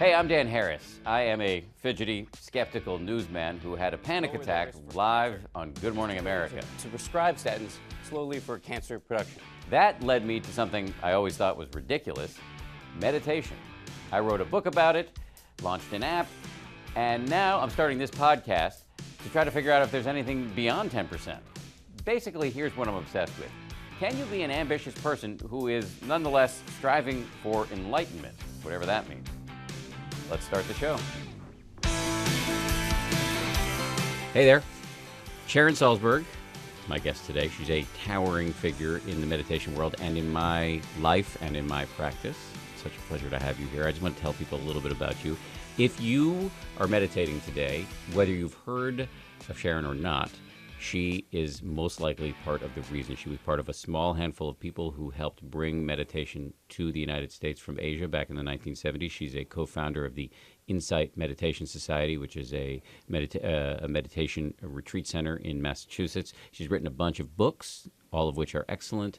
Hey, I'm Dan Harris. I am a fidgety, skeptical newsman who had a panic attack live on Good Morning America. To prescribe statins slowly for cancer production. That led me to something I always thought was ridiculous, meditation. I wrote a book about it, launched an app, and now I'm starting this podcast to try to figure out if there's anything beyond 10%. Basically, here's what I'm obsessed with. Can you be an ambitious person who is nonetheless striving for enlightenment, whatever that means? Let's start the show. Hey there. Sharon Salzberg is my guest today. She's a towering figure in the meditation world and in my life and in my practice. It's such a pleasure to have you here. I just want to tell people a little bit about you. If you are meditating today, whether you've heard of Sharon or not, she is most likely part of the reason. She was part of a small handful of people who helped bring meditation to the United States from Asia back in the 1970s. She's a co-founder of the Insight Meditation Society, which is a meditation retreat center in Massachusetts. She's written a bunch of books, all of which are excellent,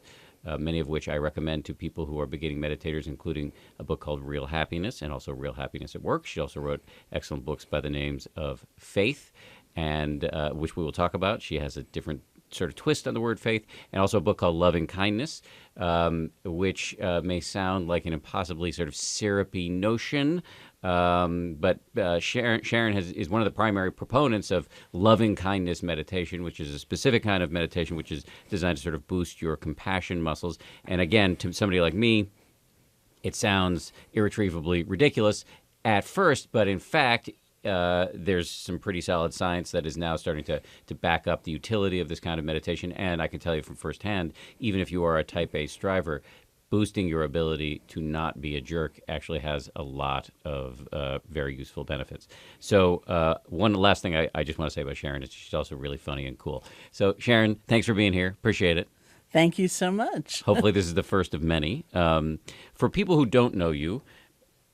many of which I recommend to people who are beginning meditators, including a book called Real Happiness and also Real Happiness at Work. She also wrote excellent books by the names of Faith, and which we will talk about. She has a different sort of twist on the word faith, and also a book called Loving Kindness, which may sound like an impossibly sort of syrupy notion, but Sharon is one of the primary proponents of loving kindness meditation, which is a specific kind of meditation which is designed to sort of boost your compassion muscles. And again, to somebody like me, it sounds irretrievably ridiculous at first, but in fact, there's some pretty solid science that is now starting to back up the utility of this kind of meditation. And I can tell you from firsthand, even if you are a type A striver, boosting your ability to not be a jerk actually has a lot of very useful benefits. So one last thing I just want to say about Sharon is she's also really funny and cool. So Sharon, thanks for being here. Appreciate it. Thank you so much. Hopefully this is the first of many. For people who don't know you,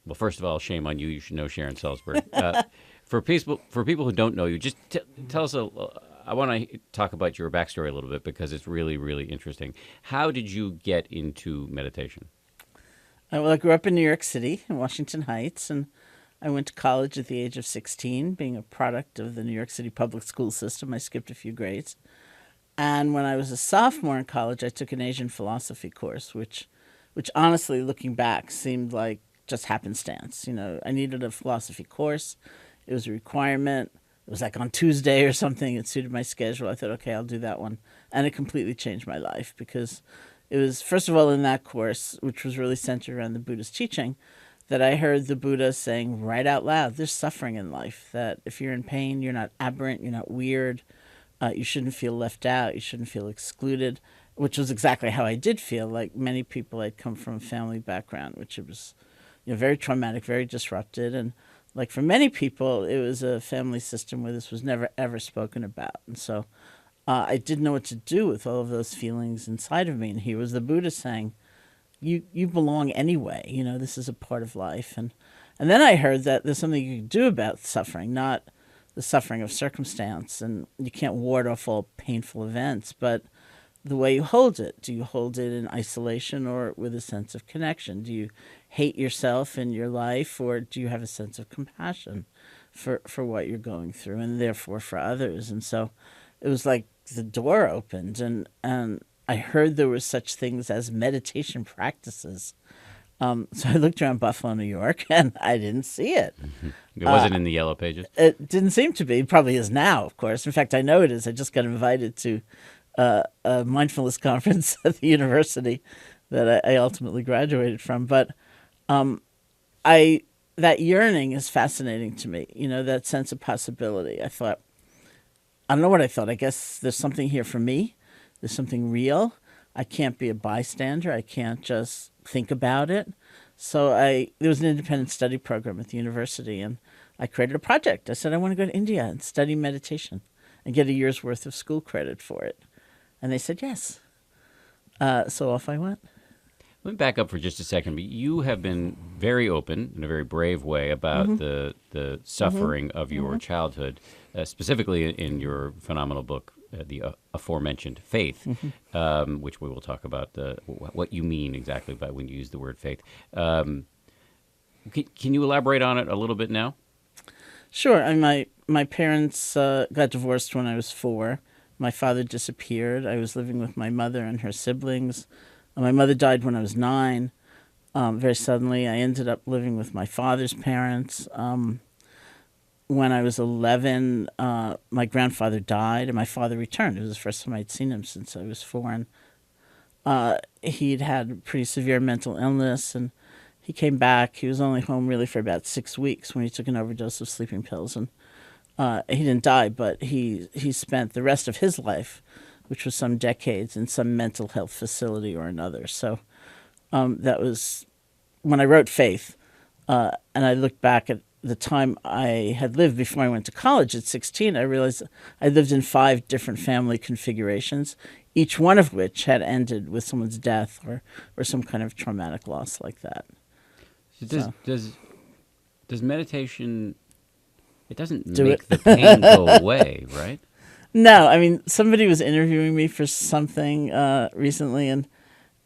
well, first of all, shame on you. You should know Sharon Salzberg. For people who don't know you, just tell us I want to talk about your backstory a little bit because it's really, really interesting. How did you get into meditation? Well, I grew up in New York City, in Washington Heights, and I went to college at the age of 16, being a product of the New York City public school system. I skipped a few grades. And when I was a sophomore in college, I took an Asian philosophy course, which honestly, looking back, seemed like just happenstance. You know, I needed a philosophy course. It was a requirement. It was like on Tuesday or something. It suited my schedule. I thought, okay, I'll do that one. And it completely changed my life because it was, first of all, in that course, which was really centered around the Buddhist teaching, that I heard the Buddha saying right out loud, there's suffering in life, that if you're in pain, you're not aberrant, you're not weird, you shouldn't feel left out, you shouldn't feel excluded, which was exactly how I did feel. Like many people, I'd come from a family background, which it was very traumatic, very disrupted. And like for many people, it was a family system where this was never, ever spoken about. And so I didn't know what to do with all of those feelings inside of me. And here was the Buddha saying, you belong anyway. You know, this is a part of life. And then I heard that there's something you can do about suffering, not the suffering of circumstance. And you can't ward off all painful events, but the way you hold it. Do you hold it in isolation or with a sense of connection? Do you hate yourself in your life, or do you have a sense of compassion for what you're going through and therefore for others? And so it was like the door opened, and I heard there were such things as meditation practices. So I looked around Buffalo, New York, and I didn't see it. It wasn't in the yellow pages? It didn't seem to be. It probably is now, of course. In fact, I know it is. I just got invited to a mindfulness conference at the university that I ultimately graduated from. But that yearning is fascinating to me, that sense of possibility. I don't know what I thought. I guess there's something here for me. There's something real. I can't be a bystander. I can't just think about it. So there was an independent study program at the university, and I created a project. I said, I want to go to India and study meditation and get a year's worth of school credit for it. And they said yes. So off I went. Let me back up for just a second. You have been very open in a very brave way about the suffering of your childhood, specifically in your phenomenal book, the aforementioned Faith, which we will talk about what you mean exactly by when you use the word faith. Can you elaborate on it a little bit now? Sure. My parents got divorced when I was 4. My father disappeared. I was living with my mother and her siblings. My mother died when I was 9. Very suddenly, I ended up living with my father's parents. When I was 11, my grandfather died, and my father returned. It was the first time I'd seen him since I was 4. And he'd had pretty severe mental illness, and he came back. He was only home really for about 6 weeks when he took an overdose of sleeping pills. And he didn't die, but he spent the rest of his life, which was some decades, in some mental health facility or another. So that was when I wrote Faith, and I looked back at the time I had lived before I went to college at 16. I realized I lived in 5 different family configurations, each one of which had ended with someone's death or some kind of traumatic loss like that. Does meditation? It doesn't make the pain go away, right? No, I mean, somebody was interviewing me for something recently, and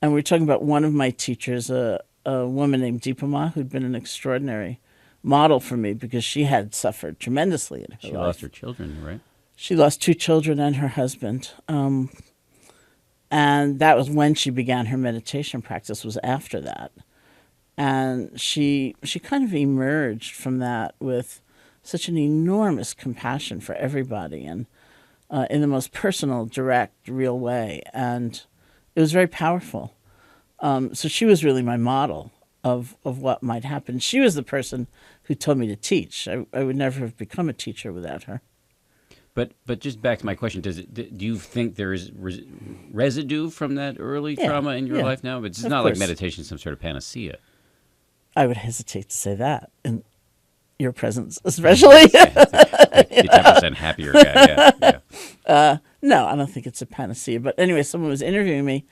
we were talking about one of my teachers, a woman named Deepama, who'd been an extraordinary model for me because she had suffered tremendously in her life. She lost her children, right? She lost 2 children and her husband. And that was when she began her meditation practice, was after that. And she kind of emerged from that with such an enormous compassion for everybody, and in the most personal, direct, real way. And it was very powerful. So she was really my model of what might happen. She was the person who told me to teach. I would never have become a teacher without her. But just back to my question, do you think there is residue from that early trauma in your life now? But it's not like meditation is some sort of panacea. I would hesitate to say that in your presence, especially. You're 10% happier guy, yeah. No, I don't think it's a panacea. But anyway, someone was interviewing me,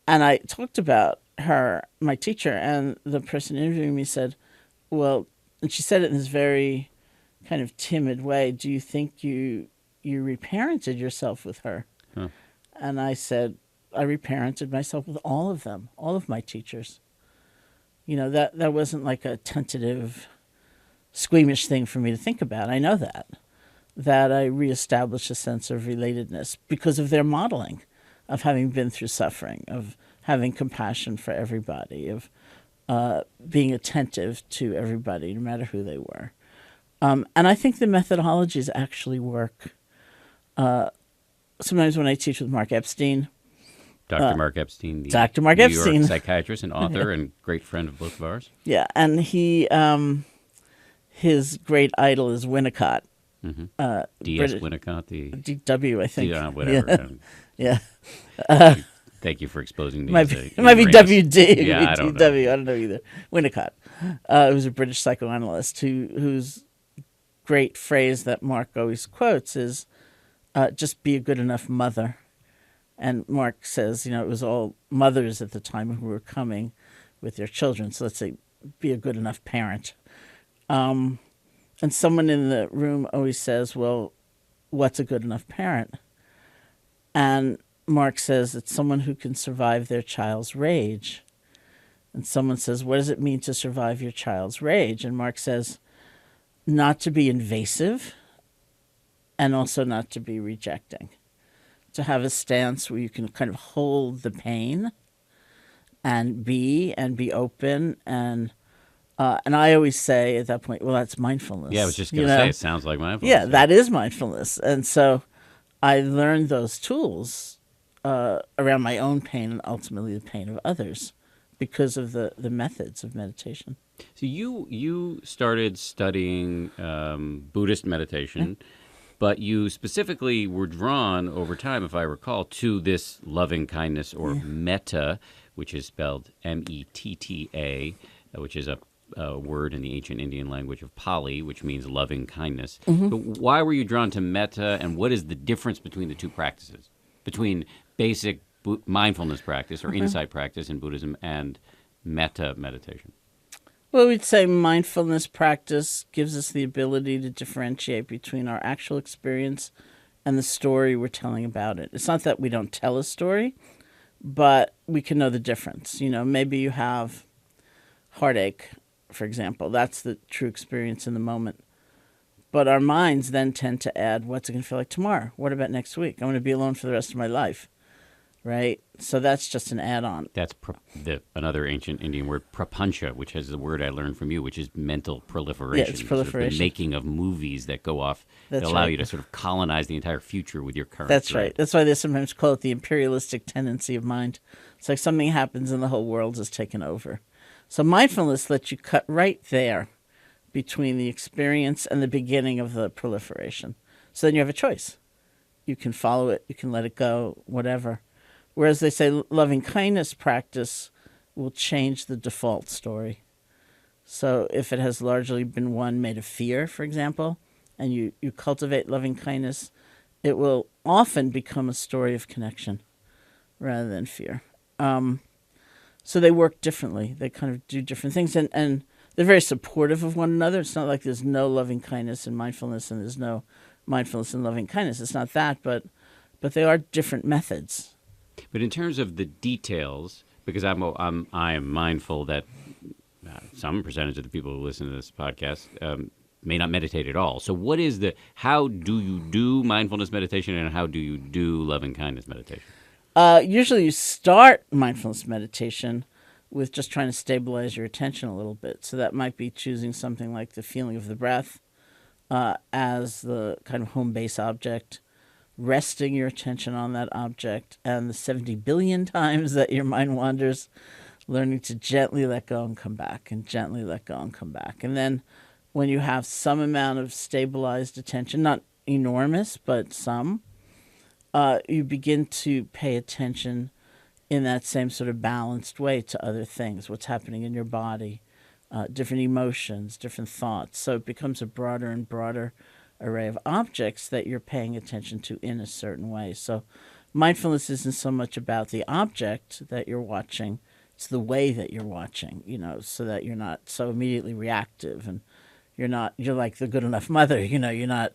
and I talked about her, my teacher, and the person interviewing me said, well, and she said it in this very kind of timid way, do you think you reparented yourself with her? Huh. And I said, I reparented myself with all of them, all of my teachers. You know, that wasn't like a tentative, squeamish thing for me to think about. I know that I reestablished a sense of relatedness because of their modeling, of having been through suffering, of having compassion for everybody, of being attentive to everybody, no matter who they were. And I think the methodologies actually work. Sometimes when I teach with Mark Epstein, Dr. Mark Epstein, the Dr. Mark New Epstein, York psychiatrist and author and great friend of both of ours. Yeah, and he, his great idol is Winnicott. Mm-hmm. D.S. Winnicott, the D.W. I think. Whatever. Yeah. Thank you for exposing me. It might be W.D. Yeah, I don't know. D.W. I don't know either. Winnicott, who's a British psychoanalyst whose great phrase that Mark always quotes is, just be a good enough mother. And Mark says, it was all mothers at the time who were coming with their children. So let's say, be a good enough parent. And someone in the room always says, well, what's a good enough parent? And Mark says it's someone who can survive their child's rage. And someone says, what does it mean to survive your child's rage? And Mark says, not to be invasive and also not to be rejecting. To have a stance where you can kind of hold the pain and be open. And I always say at that point, well, that's mindfulness. Yeah, I was just going to say, it sounds like mindfulness. Yeah, that is mindfulness. And so I learned those tools around my own pain and ultimately the pain of others because of the methods of meditation. So you started studying Buddhist meditation, but you specifically were drawn over time, if I recall, to this loving kindness or metta, which is spelled M-E-T-T-A, which is a word in the ancient Indian language of Pali, which means loving kindness. Mm-hmm. But why were you drawn to metta, and what is the difference between the two practices, between basic mindfulness practice or insight practice in Buddhism and metta meditation? Well, we'd say mindfulness practice gives us the ability to differentiate between our actual experience and the story we're telling about it. It's not that we don't tell a story, but we can know the difference. Maybe you have heartache for example. That's the true experience in the moment. But our minds then tend to add, what's it going to feel like tomorrow? What about next week? I'm going to be alone for the rest of my life, right? So that's just an add-on. That's another ancient Indian word, prapancha, which has the word I learned from you, which is mental proliferation. Yeah, it's proliferation. Sort of the making of movies that go off that That's allow right. you to sort of colonize the entire future with your current That's thread. right. That's why they sometimes call it the imperialistic tendency of mind. It's like something happens and the whole world is taken over. So mindfulness lets you cut right there between the experience and the beginning of the proliferation. So then you have a choice. You can follow it, you can let it go, whatever. Whereas they say loving kindness practice will change the default story. So if it has largely been one made of fear, for example, and you cultivate loving kindness, it will often become a story of connection rather than fear. So they work differently. They kind of do different things. And they're very supportive of one another. It's not like there's no loving kindness in mindfulness and there's no mindfulness in loving kindness. It's not that, but they are different methods. But in terms of the details, because I am mindful that some percentage of the people who listen to this podcast may not meditate at all. So how do you do mindfulness meditation and how do you do loving kindness meditation? Usually you start mindfulness meditation with just trying to stabilize your attention a little bit. So that might be choosing something like the feeling of the breath as the kind of home base object, resting your attention on that object, and the 70 billion times that your mind wanders, learning to gently let go and come back, and gently let go and come back. And then when you have some amount of stabilized attention, not enormous, but some, you begin to pay attention in that same sort of balanced way to other things, what's happening in your body, different emotions, different thoughts. So it becomes a broader and broader array of objects that you're paying attention to in a certain way. So mindfulness isn't so much about the object that you're watching, it's the way that you're watching, so that you're not so immediately reactive and you're like the good enough mother, you're not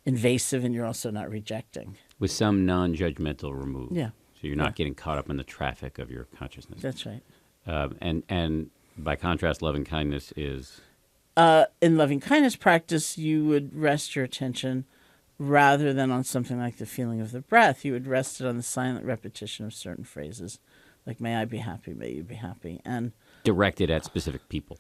invasive and you're also not rejecting. With some non-judgmental remove. Yeah. So you're not getting caught up in the traffic of your consciousness. That's right. And by contrast, loving kindness is? In loving kindness practice, you would rest your attention rather than on something like the feeling of the breath. You would rest it on the silent repetition of certain phrases, like "May I be happy, may you be happy," and directed at specific people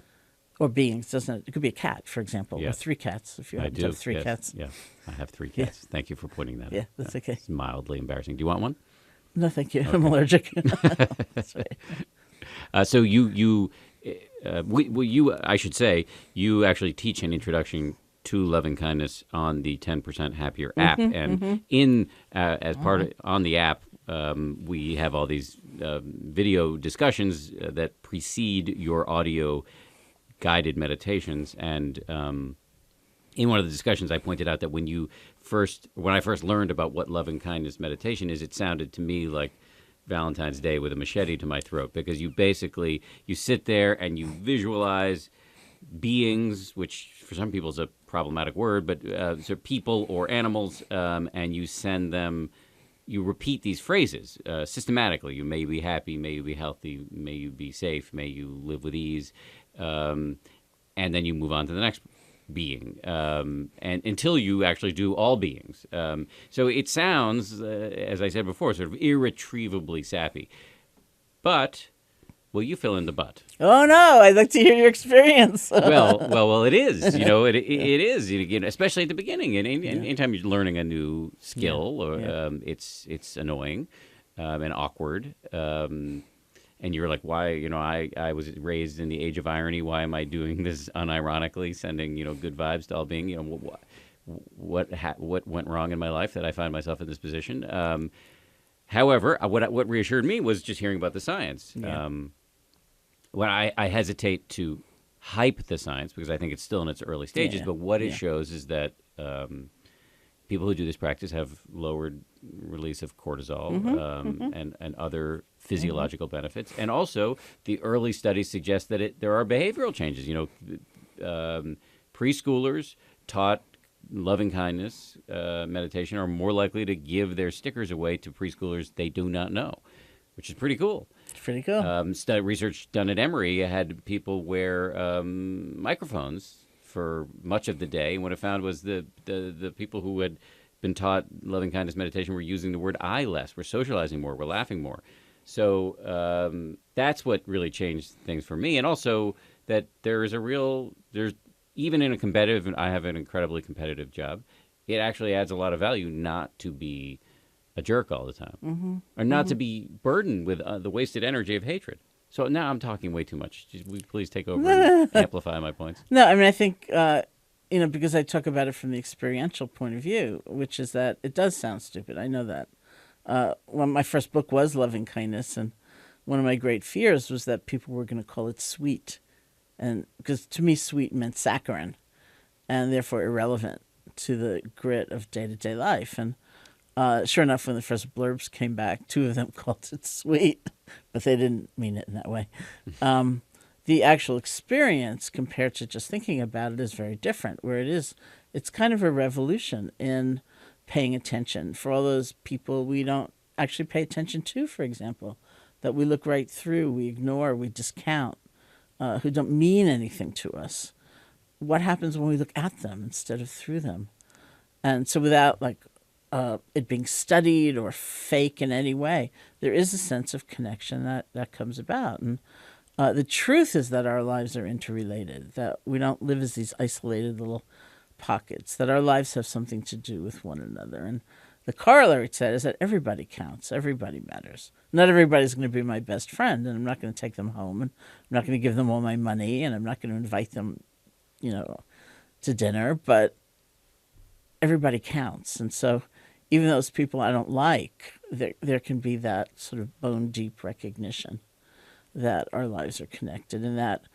or beings. It could be a cat, for example, Yeah. or 3 cats if you I have do. 3 Yes. cats. Yeah, I have 3 Yeah. cats. Thank you for pointing that out. Yeah, that's okay. It's mildly embarrassing. Do you want one? No, thank you. I'm allergic. That's right. So I should say, you actually teach an introduction to loving kindness on the 10% Happier app, and as part of on the app, we have all these video discussions that precede your audio guided meditations, and in one of the discussions, I pointed out that when I first learned about what loving kindness meditation is, it sounded to me like Valentine's Day with a machete to my throat, because you sit there and you visualize beings, which for some people is a problematic word, but so people or animals, and you repeat these phrases systematically. You may be happy, may you be healthy, may you be safe, may you live with ease, and then you move on to the next being, and until you actually do all beings. So it sounds, as I said before, sort of irretrievably sappy. But, well, you fill in the but. Oh no! I'd like to hear your experience. well, it is. It is. Especially at the beginning, and anytime you're learning a new skill, it's annoying and awkward. And you're like, why? I was raised in the age of irony. Why am I doing this unironically, sending good vibes to all being? What went wrong in my life that I find myself in this position? However, what reassured me was just hearing about the science. Yeah. When I hesitate to hype the science because I think it's still in its early stages. But what it shows is that people who do this practice have lowered release of cortisol and other physiological benefits. And also, the early studies suggest that there are behavioral changes. Preschoolers taught loving kindness meditation are more likely to give their stickers away to preschoolers they do not know, which is pretty cool. Pretty cool. Research done at Emory had people wear microphones for much of the day. And what it found was the people who had been taught loving kindness meditation were using the word I less. We're socializing more. We're laughing more. So that's what really changed things for me. And also that there's even in a competitive, and I have an incredibly competitive job, it actually adds a lot of value not to be a jerk all the time, or not to be burdened with the wasted energy of hatred. So now I'm talking way too much. Will you please take over and amplify my points? No, I mean, I think, because I talk about it from the experiential point of view, which is that it does sound stupid. I know that. Well, my first book was Loving Kindness, and one of my great fears was that people were going to call it sweet. And because to me, sweet meant saccharine, and therefore irrelevant to the grit of day-to-day life. And sure enough, when the first blurbs came back, 2 of them called it sweet, but they didn't mean it in that way. The actual experience compared to just thinking about it is very different, where it's kind of a revolution in paying attention for all those people we don't actually pay attention to, for example, that we look right through, we ignore, we discount, who don't mean anything to us. What happens when we look at them instead of through them? And so without it being studied or fake in any way, there is a sense of connection that comes about. And the truth is that our lives are interrelated, that we don't live as these isolated little pockets, that our lives have something to do with one another. And the corollary to that is that everybody counts, everybody matters. Not everybody's going to be my best friend, and I'm not going to take them home, and I'm not going to give them all my money, and I'm not going to invite them, to dinner, but everybody counts. And so even those people I don't like, there can be that sort of bone deep recognition that our lives are connected, and that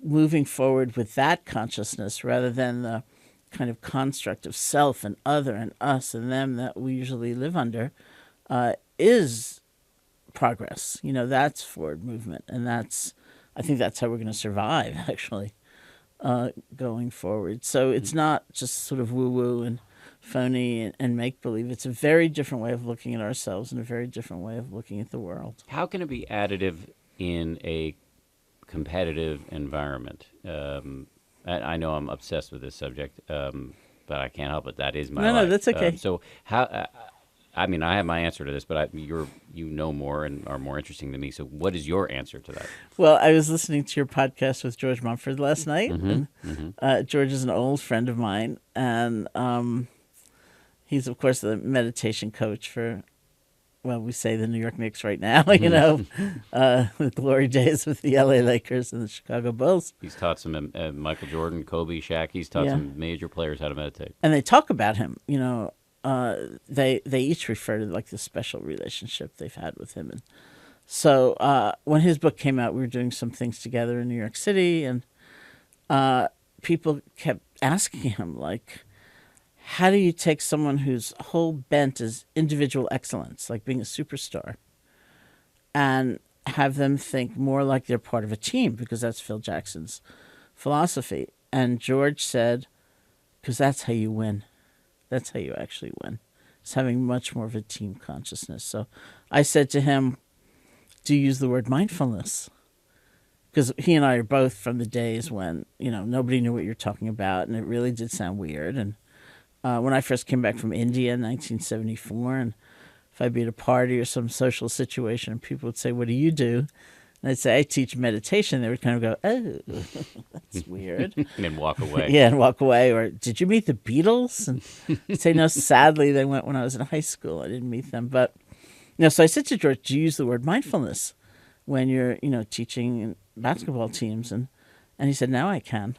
moving forward with that consciousness rather than the kind of construct of self and other and us and them that we usually live under is progress. That's forward movement, and I think that's how we're going to survive, actually, going forward. So it's not just sort of woo-woo and phony and make-believe. It's a very different way of looking at ourselves and a very different way of looking at the world. How can it be additive in a competitive environment? I know I'm obsessed with this subject, but I can't help it. That is my life. No, that's okay. So how? I mean, I have my answer to this, but you know more and are more interesting than me. So what is your answer to that? Well, I was listening to your podcast with George Mumford last night. George is an old friend of mine, and he's, of course, the meditation coach for, well, we say the New York Knicks right now, the glory days with the LA Lakers and the Chicago Bulls. He's taught some Michael Jordan, Kobe, Shaq. He's taught some major players how to meditate. And they talk about him, they each refer to the special relationship they've had with him. And so when his book came out, we were doing some things together in New York City, and people kept asking him, how do you take someone whose whole bent is individual excellence, like being a superstar, and have them think more like they're part of a team, because that's Phil Jackson's philosophy. And George said, because that's how you win. That's how you actually win. It's having much more of a team consciousness. So I said to him, do you use the word mindfulness? Because he and I are both from the days when, nobody knew what you're talking about, and it really did sound weird. And when I first came back from India in 1974, and if I'd be at a party or some social situation, and people would say, what do you do? And I'd say, I teach meditation. They would kind of go, oh, that's weird. And then walk away. Yeah, and walk away. Or, did you meet the Beatles? And I'd say, no, sadly, they went when I was in high school. I didn't meet them. But, so I said to George, do you use the word mindfulness when you're, teaching basketball teams? And he said, now I can,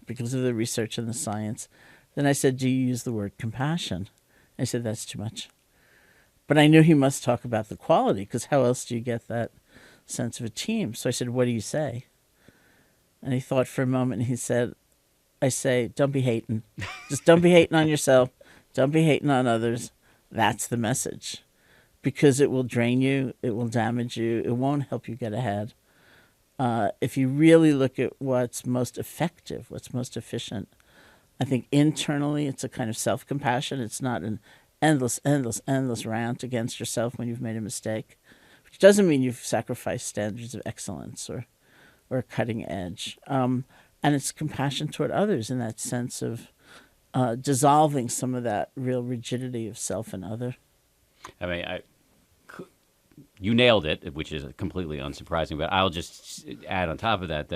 because of the research and the science. Then I said, do you use the word compassion? I said, that's too much. But I knew he must talk about the quality, because how else do you get that sense of a team? So I said, what do you say? And he thought for a moment, and he said, I say, don't be hating. Just don't be hating on yourself. Don't be hating on others. That's the message. Because it will drain you. It will damage you. It won't help you get ahead. If you really look at what's most effective, what's most efficient, I think internally it's a kind of self-compassion. It's not an endless rant against yourself when you've made a mistake. which doesn't mean you've sacrificed standards of excellence or cutting edge. And it's compassion toward others in that sense of dissolving some of that real rigidity of self and other. I mean, you nailed it, which is completely unsurprising. But I'll just add on top of that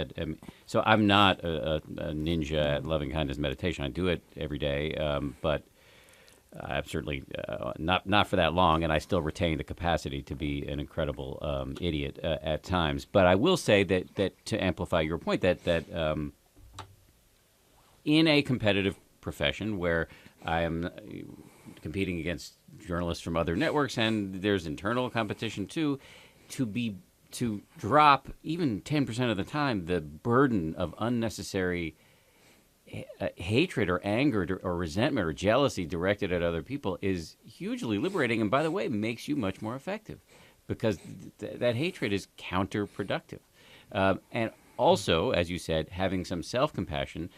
so I'm not a ninja at loving kindness meditation. I do it every day, but I'm certainly not for that long, and I still retain the capacity to be an incredible idiot at times. But I will say that to amplify your point, that in a competitive profession where I am competing against journalists from other networks, and there's internal competition too, to drop even 10% of the time the burden of unnecessary hatred or anger or resentment or jealousy directed at other people is hugely liberating, and by the way, makes you much more effective, because that hatred is counterproductive. And also, as you said, having some self-compassion,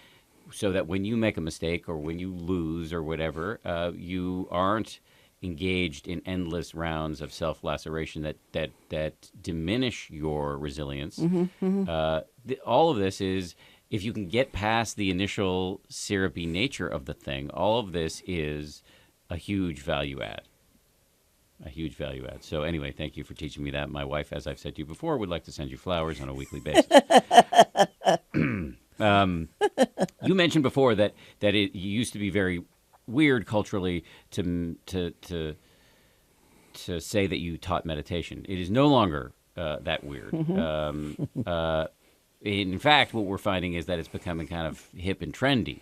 so that when you make a mistake or when you lose or whatever, you aren't engaged in endless rounds of self-laceration that diminish your resilience. All of this is, if you can get past the initial syrupy nature of the thing, all of this is a huge value add. A huge value add. So anyway, thank you for teaching me that. My wife, as I've said to you before, would like to send you flowers on a weekly basis. You mentioned before that it used to be very weird culturally to say that you taught meditation. It is no longer that weird. In fact, what we're finding is that it's becoming kind of hip and trendy.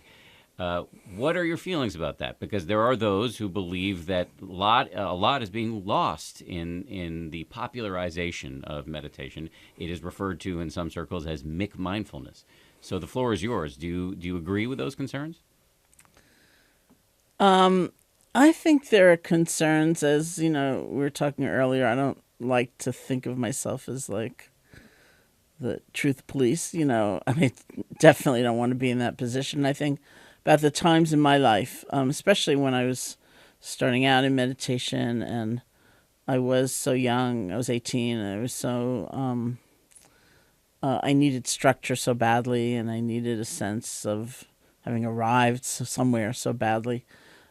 What are your feelings about that? Because there are those who believe that a lot is being lost in the popularization of meditation. It is referred to in some circles as mindfulness. So the floor is yours. Do you agree with those concerns? I think there are concerns, as we were talking earlier. I don't like to think of myself as like the truth police. I definitely don't want to be in that position. I think about the times in my life, especially when I was starting out in meditation, and I was so young. I was 18, and I was so I needed structure so badly, and I needed a sense of having arrived somewhere so badly,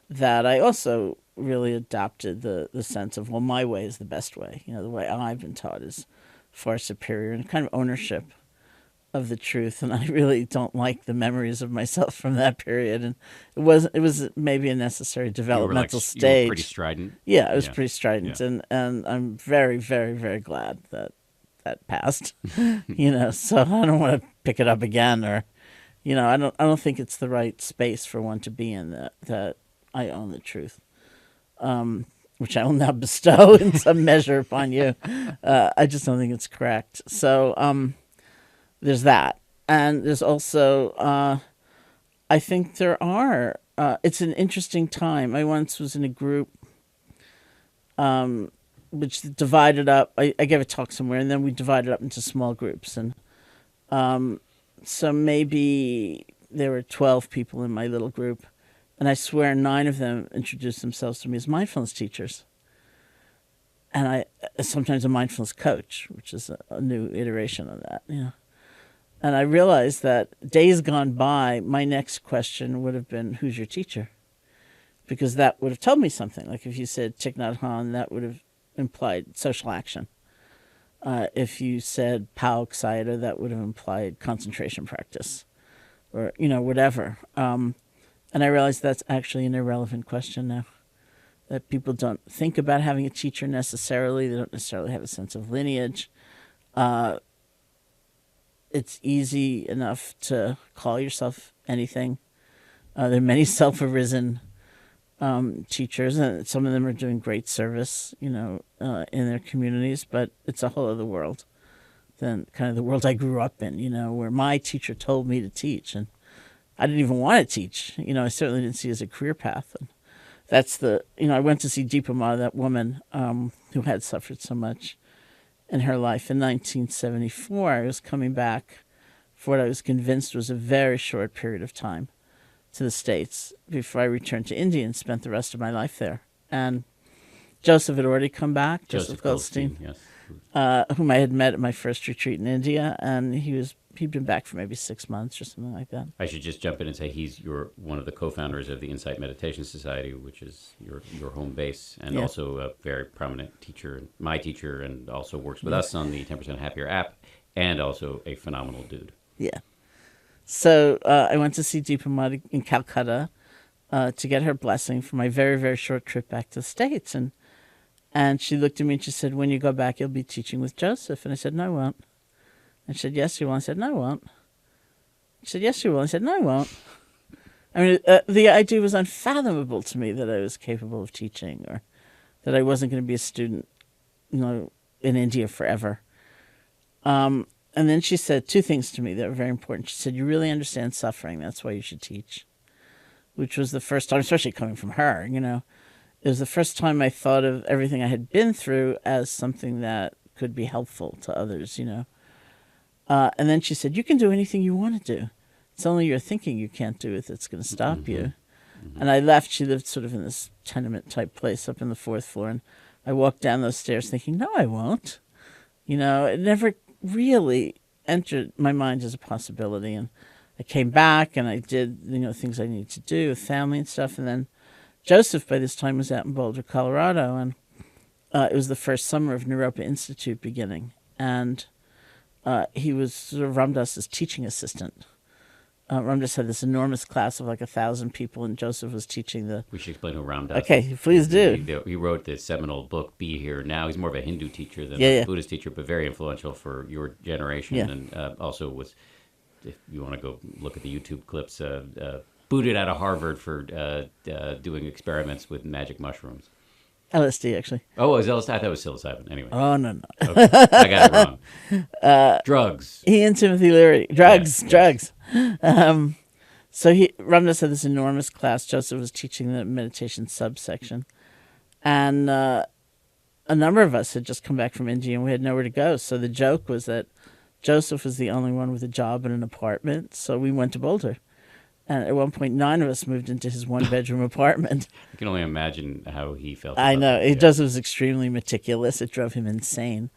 that I also really adopted the sense of, well, my way is the best way. The way I've been taught is far superior, and kind of ownership of the truth. And I really don't like the memories of myself from that period. And it was maybe a necessary developmental stage. You were pretty strident. Yeah, it was pretty strident. Yeah. And I'm very, very, very glad that passed. So I don't want to pick it up again, or I don't think it's the right space for one to be in, that I own the truth, which I will now bestow in some measure upon you. I just don't think it's correct. So there's that. And there's also, I think there are, it's an interesting time. I once was in a group which divided up. I gave a talk somewhere, and then we divided up into small groups. And so maybe there were 12 people in my little group. And I swear 9 of them introduced themselves to me as mindfulness teachers. And I sometimes a mindfulness coach, which is a new iteration of that. And I realized that days gone by, my next question would have been, who's your teacher? Because that would have told me something. Like if you said Thich Nhat Hanh, that would have implied social action. If you said Pao Sayadaw, that would have implied concentration practice, or whatever. And I realize that's actually an irrelevant question now. That people don't think about having a teacher necessarily. They don't necessarily have a sense of lineage. It's easy enough to call yourself anything. There are many self-arisen teachers, and some of them are doing great service, in their communities. But it's a whole other world than kind of the world I grew up in, where my teacher told me to teach, and I didn't even want to teach. I certainly didn't see it as a career path. And that's I went to see Deepa Ma, that woman who had suffered so much in her life in 1974. I was coming back for what I was convinced was a very short period of time to the States before I returned to India and spent the rest of my life there. And Joseph had already come back, Joseph Goldstein. Yes. whom I had met at my first retreat in India, and he'd been back for maybe 6 months or something like that. I should just jump in and say he's one of the co-founders of the Insight Meditation Society, which is your home base, and also a very prominent teacher, my teacher, and also works with us on the 10% Happier app, and also a phenomenal dude. Yeah. So I went to see Deepa Muddy in Calcutta to get her blessing for my very, very short trip back to the States. And she looked at me and she said, when you go back, you'll be teaching with Joseph. And I said, no, I won't. And she said, yes, you will. I said, no, I won't. She said, yes, you will. I said, no, I won't. I mean, the idea was unfathomable to me that I was capable of teaching, or that I wasn't going to be a student, in India forever. And then she said two things to me that were very important. She said, you really understand suffering. That's why you should teach, which was the first time, especially coming from her, It was the first time I thought of everything I had been through as something that could be helpful to others, And then she said, you can do anything you want to do. It's only your thinking you can't do it that's going to stop you. Mm-hmm. And I left. She lived sort of in this tenement-type place up in the 4th floor. And I walked down those stairs thinking, no, I won't. It never really entered my mind as a possibility. And I came back and I did, things I needed to do with family and stuff. And then Joseph, by this time, was out in Boulder, Colorado, and it was the first summer of Naropa Institute beginning. And he was sort of Ram Dass's teaching assistant. Ram Dass had this enormous class of like 1,000 people, and Joseph was teaching the... We should explain who Ram Dass is. Okay, please do. He wrote the seminal book, Be Here Now. He's more of a Hindu teacher than a Buddhist teacher, but very influential for your generation. Yeah. And also was, if you want to go look at the YouTube clips, booted out of Harvard for doing experiments with magic mushrooms. LSD, actually. Oh, it was LSD? I thought it was psilocybin. Anyway. Oh, no. Okay. I got it wrong. Drugs. He and Timothy Leary. Drugs. So Ram Dass had this enormous class. Joseph was teaching the meditation subsection. And a number of us had just come back from India, and we had nowhere to go. So the joke was that Joseph was the only one with a job and an apartment, so we went to Boulder. And at one point, 9 of us moved into his one-bedroom apartment. I can only imagine how he felt. I know. That. Joseph was extremely meticulous. It drove him insane.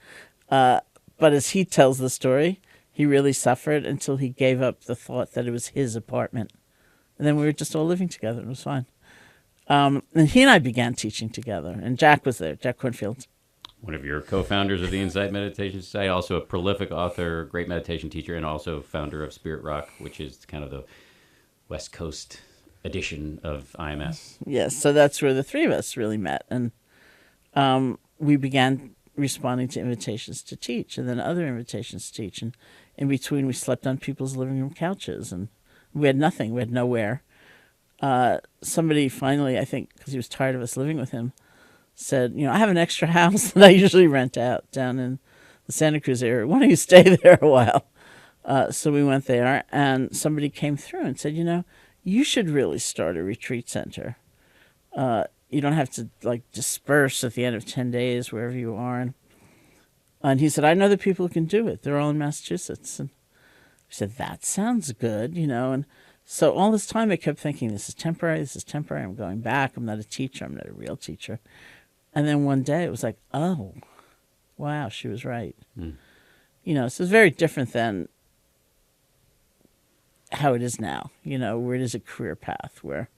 But as he tells the story, he really suffered until he gave up the thought that it was his apartment. And then we were just all living together. It was fine. And he and I began teaching together. And Jack was there, Jack Cornfield. One of your co-founders of the Insight Meditation Society, also a prolific author, great meditation teacher, and also founder of Spirit Rock, which is kind of the West Coast edition of IMS. Yes, so that's where the three of us really met. And we began responding to invitations to teach, and then other invitations to teach. And in between, we slept on people's living room couches. And we had nothing. We had nowhere. Somebody finally, I think, because he was tired of us living with him, said, I have an extra house that I usually rent out down in the Santa Cruz area. Why don't you stay there a while? So we went there, and somebody came through and said, you should really start a retreat center. You don't have to, disperse at the end of 10 days wherever you are. And he said, I know the people who can do it. They're all in Massachusetts. And we said, that sounds good, And so all this time I kept thinking, this is temporary, I'm going back. I'm not a teacher. I'm not a real teacher. And then one day it was like, oh, wow, she was right. So it's very different than how it is now, where it is a career path, where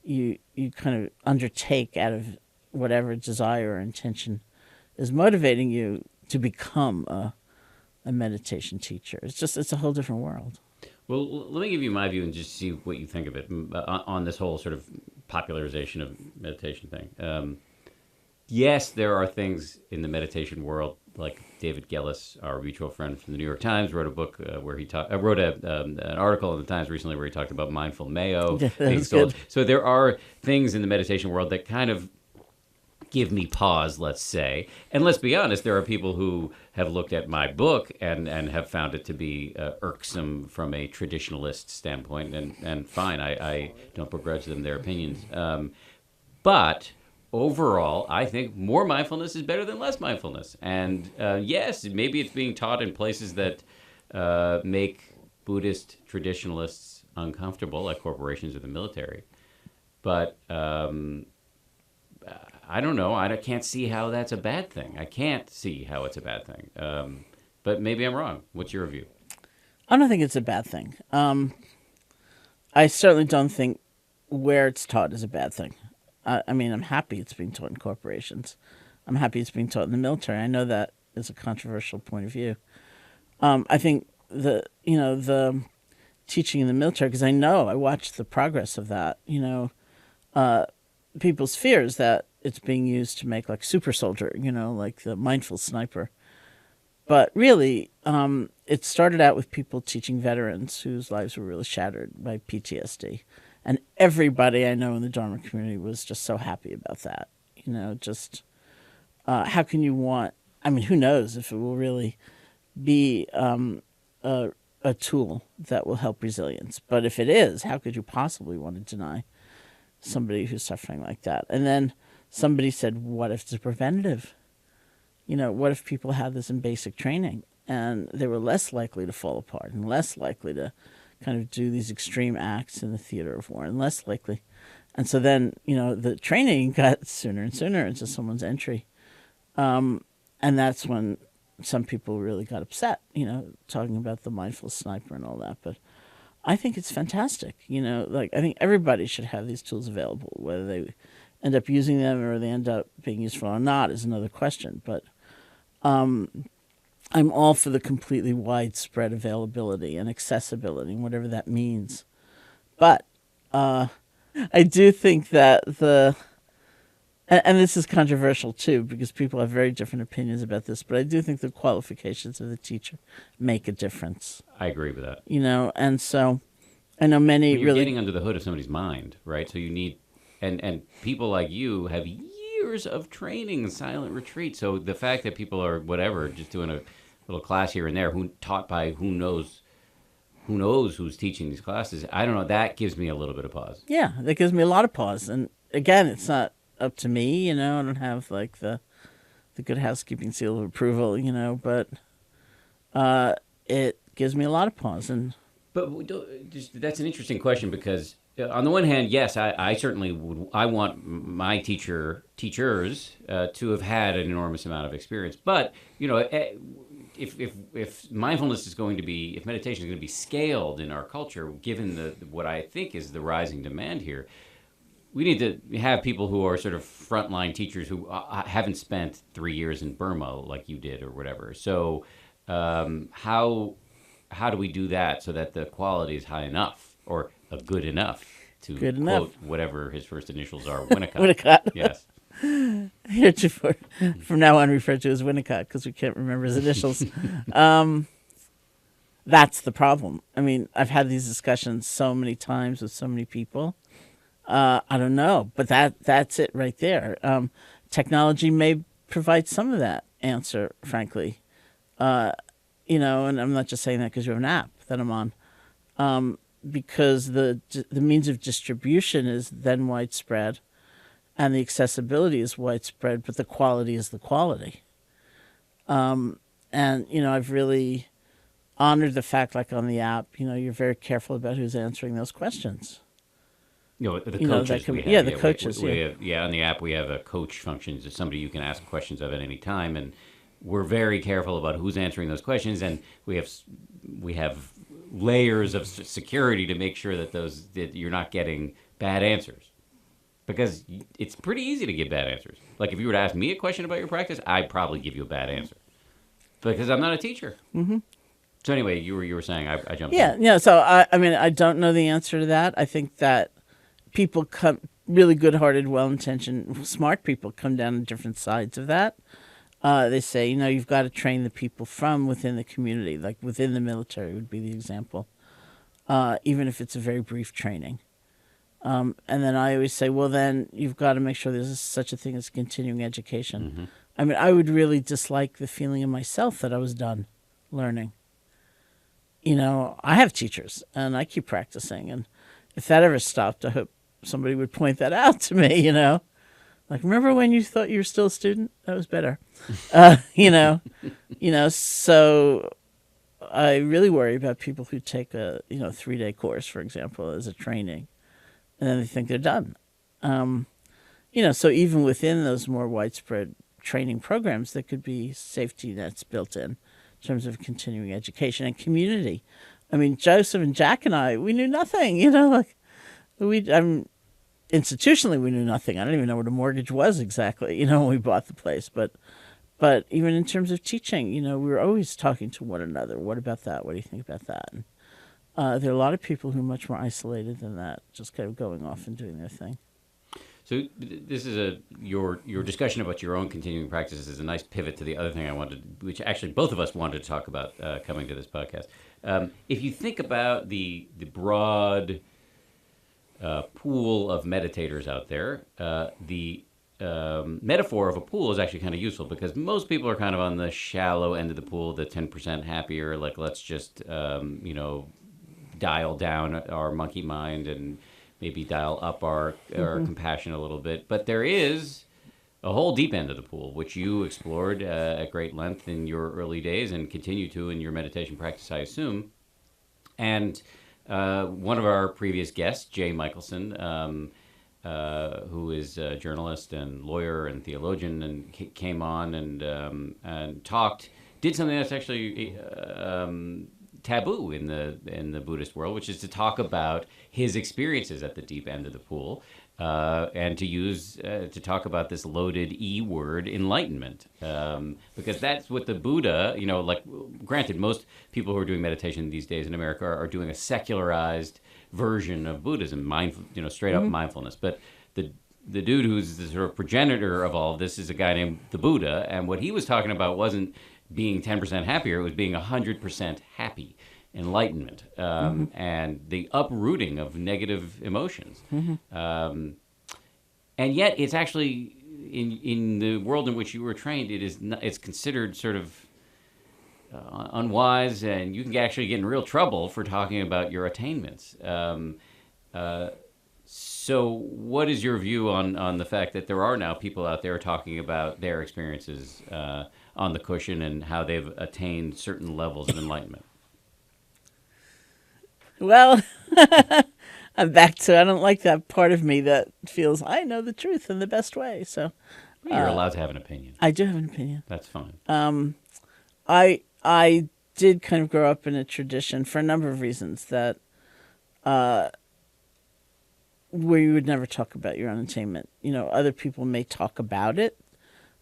you kind of undertake out of whatever desire or intention is motivating you to become a meditation teacher. It's a whole different world. Well, let me give you my view and just see what you think of it on this whole sort of popularization of meditation thing. Yes, there are things in the meditation world, like David Gellis, our mutual friend from the New York Times, wrote a book where he wrote an article in the Times recently where he talked about mindful Mayo. That's good. So there are things in the meditation world that kind of give me pause, let's say. And let's be honest, there are people who have looked at my book and have found it to be irksome from a traditionalist standpoint. And fine, I don't begrudge them their opinions. But overall, I think more mindfulness is better than less mindfulness. And yes, maybe it's being taught in places that make Buddhist traditionalists uncomfortable, like corporations or the military. But I don't know. Can't see how that's a bad thing. I can't see how it's a bad thing. But maybe I'm wrong. What's your view? I don't think it's a bad thing. I certainly don't think where it's taught is a bad thing. I mean, I'm happy it's being taught in corporations. I'm happy it's being taught in the military. I know that is a controversial point of view. I think the teaching in the military, because I watched the progress of that. People's fears that it's being used to make like super soldier, like the mindful sniper. But really, it started out with people teaching veterans whose lives were really shattered by PTSD. And everybody I know in the Dharma community was just so happy about that. How can you who knows if it will really be a tool that will help resilience. But if it is, how could you possibly want to deny somebody who's suffering like that? And then somebody said, what if it's preventative? What if people had this in basic training and they were less likely to fall apart and less likely to kind of do these extreme acts in the theater of war and less likely. And so then, the training got sooner and sooner into someone's entry. And that's when some people really got upset, talking about the mindful sniper and all that. But I think it's fantastic. I think everybody should have these tools available. Whether they end up using them or they end up being useful or not is another question. But I'm all for the completely widespread availability and accessibility, whatever that means. But I do think that and this is controversial too, because people have very different opinions about this, but I do think the qualifications of the teacher make a difference. I agree with that. And so I know many you're really getting under the hood of somebody's mind, right? So you need, and people like you have years of training in silent retreat. So the fact that people are whatever, just doing a little class here and there, taught by who knows who's teaching these classes, I don't know, that gives me a little bit of pause. Yeah, that gives me a lot of pause. And again, it's not up to me, I don't have like the good housekeeping seal of approval, but it gives me a lot of pause. But that's an interesting question, because on the one hand, yes, I certainly would. I want my teachers to have had an enormous amount of experience. But if mindfulness is going to be, if meditation is going to be scaled in our culture, given what I think is the rising demand here, we need to have people who are sort of frontline teachers who haven't spent 3 years in Burma like you did or whatever. So how do we do that so that the quality is high enough or good enough to quote whatever his first initials are, Winnicott? Winnicott. Yes. Heretofore, from now on referred to as Winnicott because we can't remember his initials. That's the problem. I mean, I've had these discussions so many times with so many people. I don't know, but that's it right there. Technology may provide some of that answer, frankly. And I'm not just saying that because you have an app that I'm on, because the means of distribution is then widespread, and the accessibility is widespread, but the quality is the quality. And I've really honored the fact, like on the app, you're very careful about who's answering those questions. The coaches. The coaches. On the app we have a coach function. It's somebody you can ask questions of at any time, and we're very careful about who's answering those questions, and we have layers of security to make sure that you're not getting bad answers, because it's pretty easy to give bad answers. Like if you were to ask me a question about your practice, I'd probably give you a bad answer because I'm not a teacher. Mm-hmm. So anyway, you were saying I jumped in. Yeah. So I don't know the answer to that. I think that people come, really good-hearted, well-intentioned, smart people come down on different sides of that. They say, you've got to train the people from within the community, like within the military would be the example, even if it's a very brief training. And then I always say, well, then you've got to make sure there's such a thing as continuing education. Mm-hmm. I mean, I would really dislike the feeling in myself that I was done learning. I have teachers, and I keep practicing, and if that ever stopped, I hope somebody would point that out to me, Like, remember when you thought you were still a student? That was better. So I really worry about people who take a 3-day course, for example, as a training, and then they think they're done. So even within those more widespread training programs, there could be safety nets built in terms of continuing education and community. I mean, Joseph and Jack and I, we knew nothing, institutionally we knew nothing. I don't even know what a mortgage was exactly, when we bought the place. But even in terms of teaching, we were always talking to one another. What about that? What do you think about that? And, there are a lot of people who are much more isolated than that, just kind of going off and doing their thing. So this is your discussion about your own continuing practices is a nice pivot to the other thing I wanted, which actually both of us wanted to talk about coming to this podcast. If you think about the broad pool of meditators out there, the metaphor of a pool is actually kind of useful because most people are kind of on the shallow end of the pool, the 10% happier, like let's just dial down our monkey mind and maybe dial up our compassion a little bit. But there is a whole deep end of the pool, which you explored at great length in your early days and continue to in your meditation practice, I assume. And one of our previous guests, Jay Michelson, who is a journalist and lawyer and theologian, and came on and talked, did something that's actually taboo in the Buddhist world, which is to talk about his experiences at the deep end of the pool, and to talk about this loaded E word, enlightenment, because that's what the Buddha, granted, most people who are doing meditation these days in America are doing a secularized version of Buddhism, straight up mindfulness, but the dude who's the sort of progenitor of all of this is a guy named the Buddha, and what he was talking about wasn't being 10% happier, it was being 100% happy, enlightenment, and the uprooting of negative emotions. And yet it's actually, in the world in which you were trained, it's considered sort of unwise, and you can actually get in real trouble for talking about your attainments. So what is your view on the fact that there are now people out there talking about their experiences on the cushion and how they've attained certain levels of enlightenment? Well, I'm back to, I don't like that part of me that feels I know the truth in the best way. So You're allowed to have an opinion. I do have an opinion. That's fine. I did kind of grow up in a tradition for a number of reasons that where you would never talk about your own attainment. Other people may talk about it.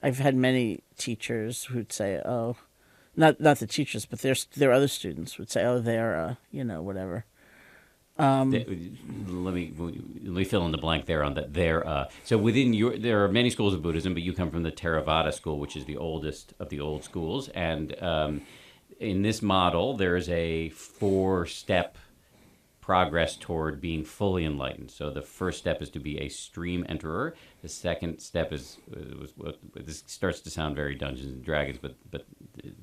I've had many teachers who'd say, "Oh, not the teachers, but their other students would say, oh, they're whatever." Let me fill in the blank there on that. So within there are many schools of Buddhism, but you come from the Theravada school, which is the oldest of the old schools, and in this model, there is a 4-step progress toward being fully enlightened. So the first step is to be a stream enterer. The second step is this starts to sound very Dungeons and Dragons, but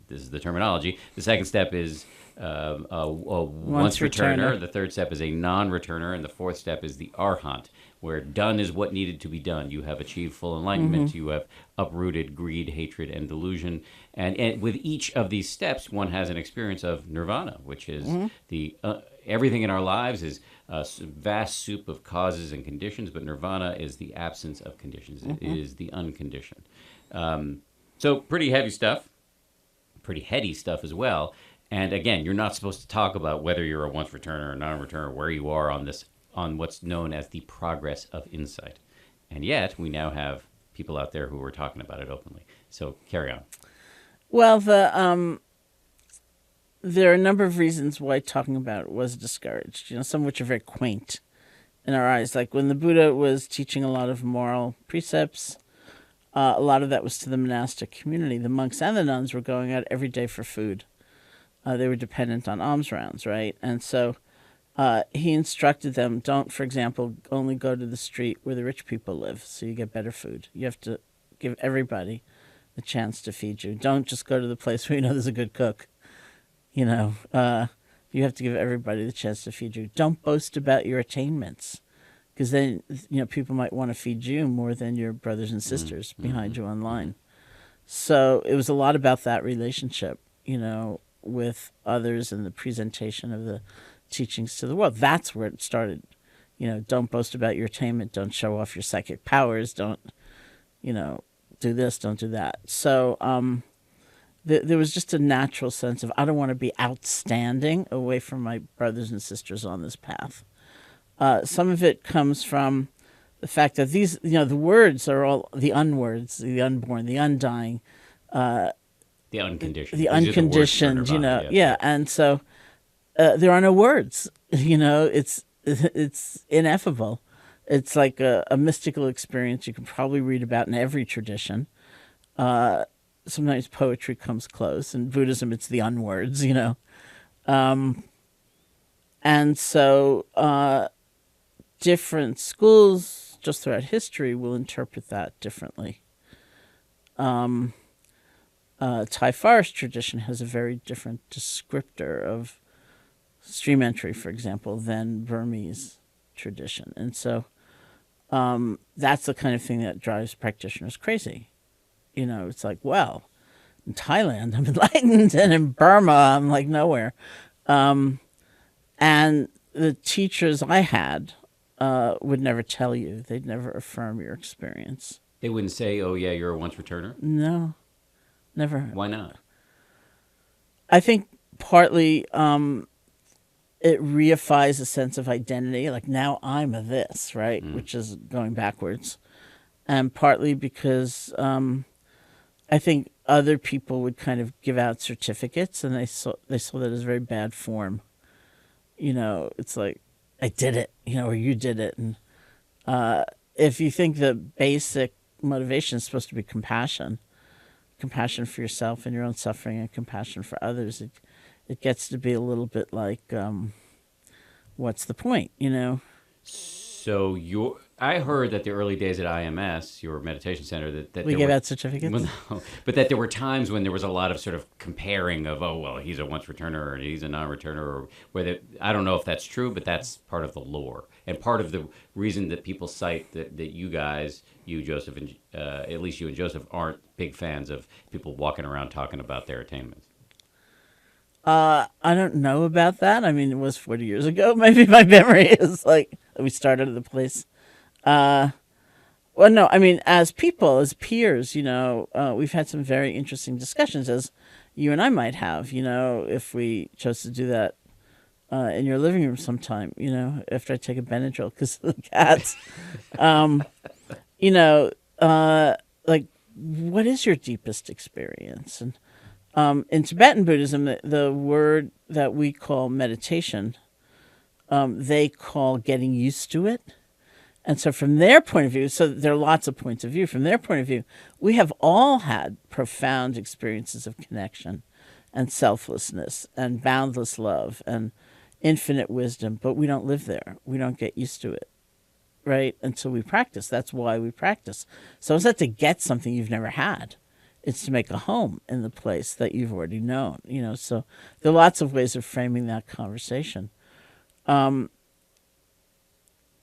this is the terminology. The second step is a once returner. The third step is a non-returner, and the fourth step is the arhat, where done is what needed to be done. You have achieved full enlightenment. You have uprooted greed, hatred, and delusion. And with each of these steps, one has an experience of nirvana, which is the everything in our lives is a vast soup of causes and conditions, but nirvana is the absence of conditions. It is the unconditioned. So pretty heavy stuff, pretty heady stuff as well. And again, you're not supposed to talk about whether you're a once returner or non-returner, where you are on what's known as the progress of insight. And yet, we now have people out there who are talking about it openly. So carry on. Well, there are a number of reasons why talking about it was discouraged, some of which are very quaint in our eyes. Like when the Buddha was teaching a lot of moral precepts, a lot of that was to the monastic community. The monks and the nuns were going out every day for food. They were dependent on alms rounds, right? And so he instructed them, don't, for example, only go to the street where the rich people live so you get better food. You have to give everybody the chance to feed you. Don't just go to the place where you know there's a good cook. You have to give everybody the chance to feed you. Don't boast about your attainments, because then, people might want to feed you more than your brothers and sisters behind you online. So it was a lot about that relationship, with others and the presentation of the teachings to the world. That's where it started, don't boast about your attainment, don't show off your psychic powers, don't, do this, don't do that. So there was just a natural sense of, I don't want to be outstanding away from my brothers and sisters on this path. Some of it comes from the fact that these, the words are all the unwords, the unborn, the undying, The unconditioned. the These are the words for unconditioned, nirvana, yeah. And so there are no words, it's ineffable. It's like a mystical experience you can probably read about in every tradition. Sometimes poetry comes close. In Buddhism, it's the unwords, And so different schools just throughout history will interpret that differently. Thai forest tradition has a very different descriptor of stream entry, for example, than Burmese tradition. And so that's the kind of thing that drives practitioners crazy. It's like, well, in Thailand, I'm enlightened, and in Burma, I'm like nowhere. And the teachers I had would never tell you. They'd never affirm your experience. They wouldn't say, oh, yeah, you're a once returner? No, never. Why not? I think partly it reifies a sense of identity. Like, now I'm a this, right? Which is going backwards. And partly because I think other people would kind of give out certificates, and they saw that as very bad form. It's like, I did it, or you did it. And if you think the basic motivation is supposed to be compassion for yourself and your own suffering, and compassion for others, it gets to be a little bit like, what's the point, So I heard that the early days at IMS, your meditation center, that we gave out certificates. Well, no, but that there were times when there was a lot of sort of comparing of, oh, well, he's a once returner or he's a non-returner, or whether, I don't know if that's true, but that's part of the lore. And part of the reason that people cite that you guys, you, Joseph, and at least you and Joseph, aren't big fans of people walking around talking about their attainments. I don't know about that. I mean, it was 40 years ago. Maybe my memory is like we started at the place. Well, no, I mean, as people, as peers, we've had some very interesting discussions, as you and I might have, if we chose to do that in your living room sometime, after I take a Benadryl because of the cats. Like, what is your deepest experience? And in Tibetan Buddhism, the word that we call meditation, they call getting used to it. And so from their point of view, so there are lots of points of view. From their point of view, we have all had profound experiences of connection and selflessness and boundless love and infinite wisdom, but we don't live there. We don't get used to it, right? Until we practice. That's why we practice. So it's not to get something you've never had. It's to make a home in the place that you've already known, So there are lots of ways of framing that conversation.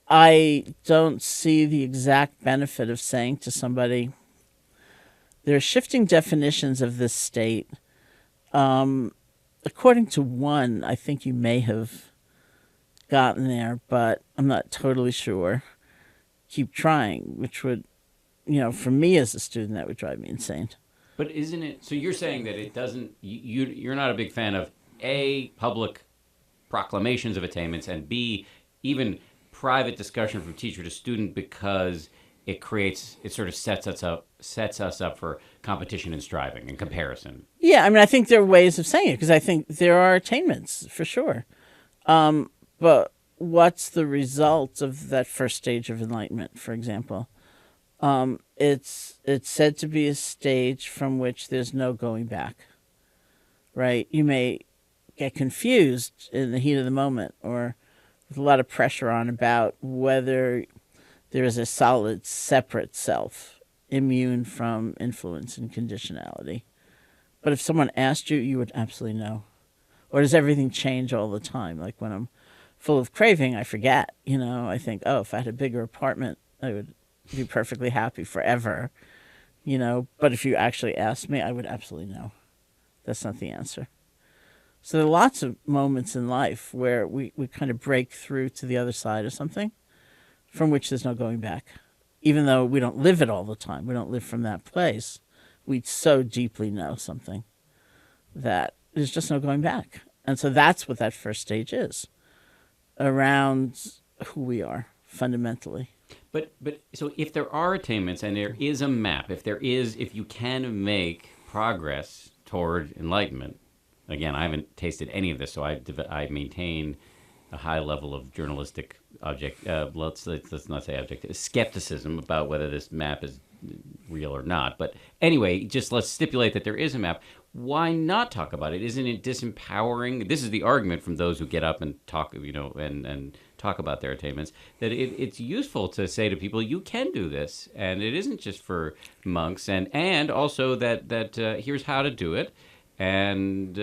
I don't see the exact benefit of saying to somebody, there are shifting definitions of this state. According to one, I think you may have gotten there, but I'm not totally sure. Keep trying, which would, for me as a student, that would drive me insane. But isn't it, so you're saying that it doesn't, you're not a big fan of A, public proclamations of attainments, and B, even private discussion from teacher to student, because it sort of sets us up for competition and striving and comparison. Yeah, I mean, I think there are ways of saying it, because I think there are attainments for sure. But what's the result of that first stage of enlightenment, for example? It's said to be a stage from which there's no going back, right? You may get confused in the heat of the moment, or with a lot of pressure on about whether there is a solid, separate self, immune from influence and conditionality. But if someone asked you, you would absolutely know. Or does everything change all the time? Like when I'm full of craving, I forget, I think, oh, if I had a bigger apartment, I would be perfectly happy forever, But if you actually asked me, I would absolutely know. That's not the answer. So there are lots of moments in life where we kind of break through to the other side of something. from which there's no going back. Even though we don't live it all the time, we don't live from that place, we so deeply know something that there's just no going back. And so that's what that first stage is, around who we are fundamentally. But so if there are attainments and there is a map, if you can make progress toward enlightenment, again, I haven't tasted any of this, so I maintain a high level of journalistic let's not say objective skepticism about whether this map is real or not. But anyway, just let's stipulate that there is a map. Why not talk about it? Isn't it disempowering? This is the argument from those who get up and talk, and talk about their attainments, that it's useful to say to people, you can do this, and it isn't just for monks, and also that here's how to do it, and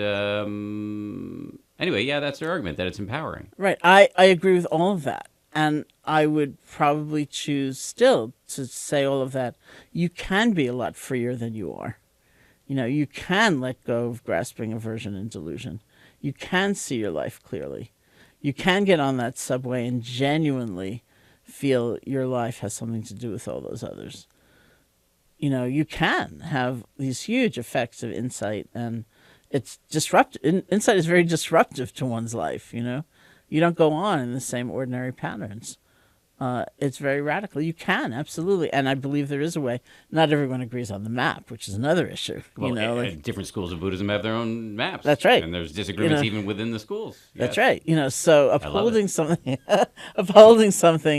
anyway, yeah, that's their argument, that it's empowering. Right. I agree with all of that. And I would probably choose still to say all of that. You can be a lot freer than you are. You can let go of grasping, aversion, and delusion. You can see your life clearly. You can get on that subway and genuinely feel your life has something to do with all those others. You can have these huge effects of insight, and it's disruptive. Insight is very disruptive to one's life, You don't go on in the same ordinary patterns. It's very radical. You can, absolutely. And I believe there is a way. Not everyone agrees on the map, which is another issue. Well, different schools of Buddhism have their own maps. That's right. And there's disagreements even within the schools. That's right. So upholding something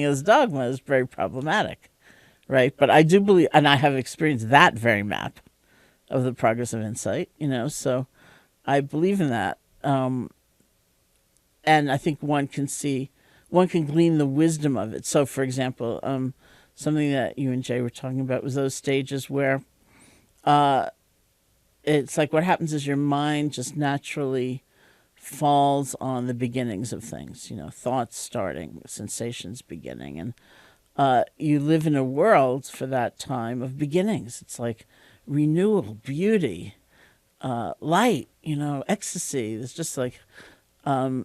as dogma is very problematic, right? But I do believe, and I have experienced that very map of the progress of insight, so I believe in that. And I think one can glean the wisdom of it. So, for example, something that you and Jay were talking about was those stages where it's like what happens is your mind just naturally falls on the beginnings of things, thoughts starting, sensations beginning. And you live in a world for that time of beginnings. It's like renewal, beauty, light, ecstasy. It's just like...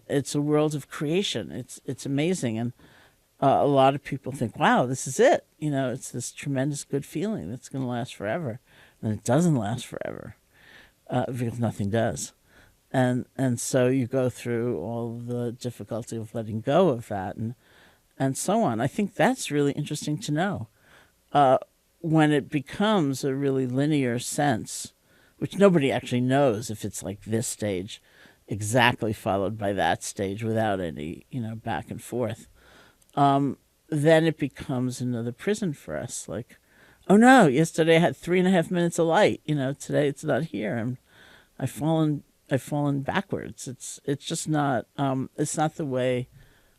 it's a world of creation. It's amazing, and a lot of people think, "Wow, this is it." It's this tremendous good feeling that's going to last forever, and it doesn't last forever because nothing does, and so you go through all the difficulty of letting go of that, and so on. I think that's really interesting to know when it becomes a really linear sense, which nobody actually knows if it's like this stage exactly followed by that stage without any, back and forth, then it becomes another prison for us. Like, oh no, yesterday I had 3.5 minutes of light. Today it's not here. And I've fallen backwards. It's just not, it's not the way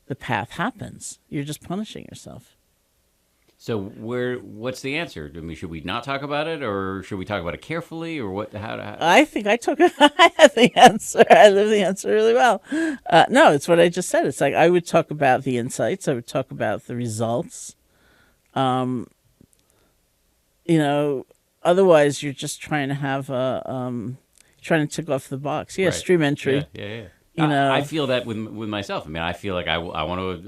the path happens. You're just punishing yourself. So what's the answer? I mean, should we not talk about it, or should we talk about it carefully, or what? How? I think I have the answer. I live the answer really well. No, it's what I just said. It's like I would talk about the insights. I would talk about the results. Otherwise you're just trying to have trying to tick off the box. Yeah, right. Stream entry. Yeah. I feel that with myself. I mean, I feel like I want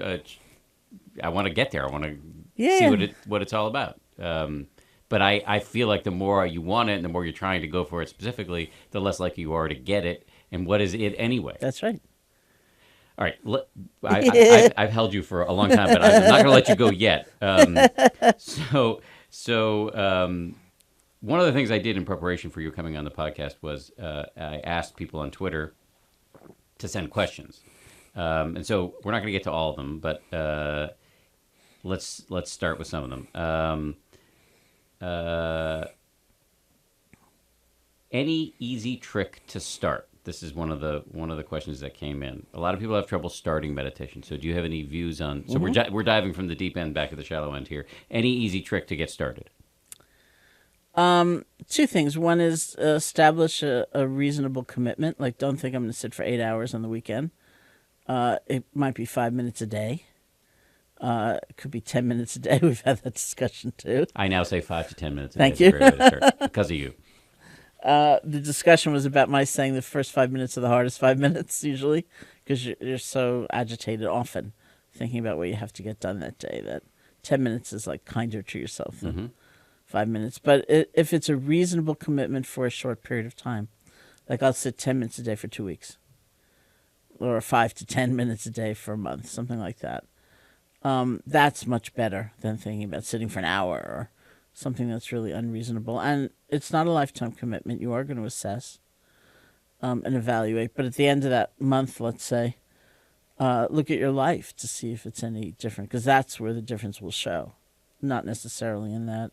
to get there. I want to. See what it's all about. But I feel like the more you want it and the more you're trying to go for it specifically, the less likely you are to get it. And what is it anyway? That's right. All right. I've held you for a long time, but I'm not going to let you go yet. One of the things I did in preparation for you coming on the podcast was I asked people on Twitter to send questions. And so we're not going to get to all of them, but... Let's start with some of them. Any easy trick to start? This is one of the questions that came in. A lot of people have trouble starting meditation. So do you have any views on? So we're diving from the deep end back to the shallow end here. Any easy trick to get started? Two things. One is establish a reasonable commitment. Like, don't think I'm going to sit for 8 hours on the weekend. It might be 5 minutes a day. It could be 10 minutes a day. We've had that discussion too. I now say 5 to 10 minutes a Thank day. you. Is a great way to start, because of you. The discussion was about my saying the first 5 minutes are the hardest 5 minutes usually, because you're so agitated often thinking about what you have to get done that day that 10 minutes is like kinder to yourself than Mm-hmm. 5 minutes. But if it's a reasonable commitment for a short period of time, like I'll sit 10 minutes a day for 2 weeks, or 5 to 10 minutes a day for a month, something like that. That's much better than thinking about sitting for an hour or something that's really unreasonable. And it's not a lifetime commitment. You are going to assess and evaluate. But at the end of that month, let's say, look at your life to see if it's any different, because that's where the difference will show, not necessarily in that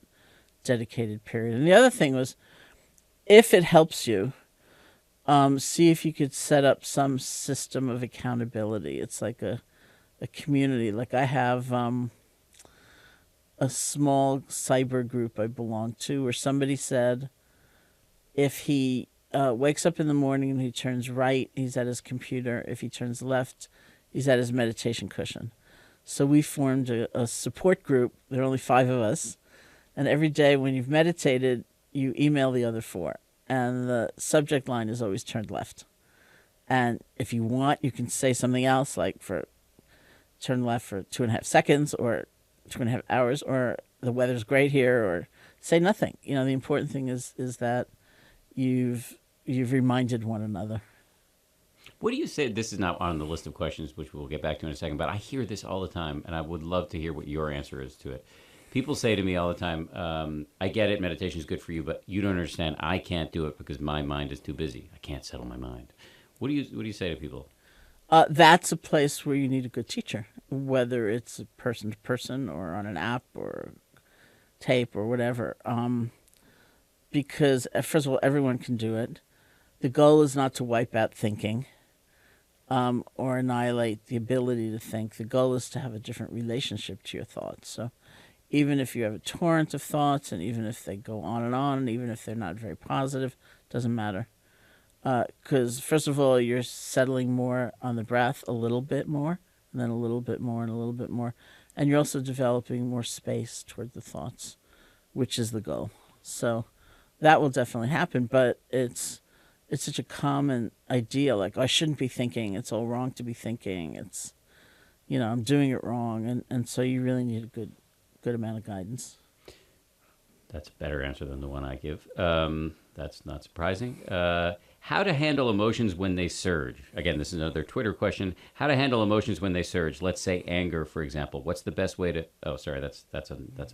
dedicated period. And the other thing was, if it helps you, see if you could set up some system of accountability. It's like a community. Like I have a small cyber group I belong to where somebody said if he wakes up in the morning and he turns right, he's at his computer. If he turns left, he's at his meditation cushion. So we formed a support group. There are only 5 of us. And every day when you've meditated, you email the other 4. And the subject line is always turned left. And if you want, you can say something else, like for turn left for 2.5 seconds or 2.5 hours, or the weather's great here, or say nothing. You know, the important thing is that you've reminded one another. What do you say? This is not on the list of questions, which we'll get back to in a second, but I hear this all the time, and I would love to hear what your answer is to it. People say to me all the time, I get it, meditation is good for you, but you don't understand. I can't do it because my mind is too busy. I can't settle my mind. What do you say to people? That's a place where you need a good teacher, whether it's person to person or on an app or tape or whatever. Because, first of all, everyone can do it. The goal is not to wipe out thinking or annihilate the ability to think. The goal is to have a different relationship to your thoughts. So even if you have a torrent of thoughts, and even if they go on, and even if they're not very positive, doesn't matter. Because, first of all, you're settling more on the breath, a little bit more, and then a little bit more, and a little bit more. And you're also developing more space toward the thoughts, which is the goal. So that will definitely happen, but it's such a common idea, like, oh, I shouldn't be thinking. It's all wrong to be thinking. It's, I'm doing it wrong. And so you really need a good amount of guidance. That's a better answer than the one I give. That's not surprising. How to handle emotions when they surge. Again, this is another Twitter question. How to handle emotions when they surge. Let's say anger, for example. What's the best way to... Oh, sorry, that's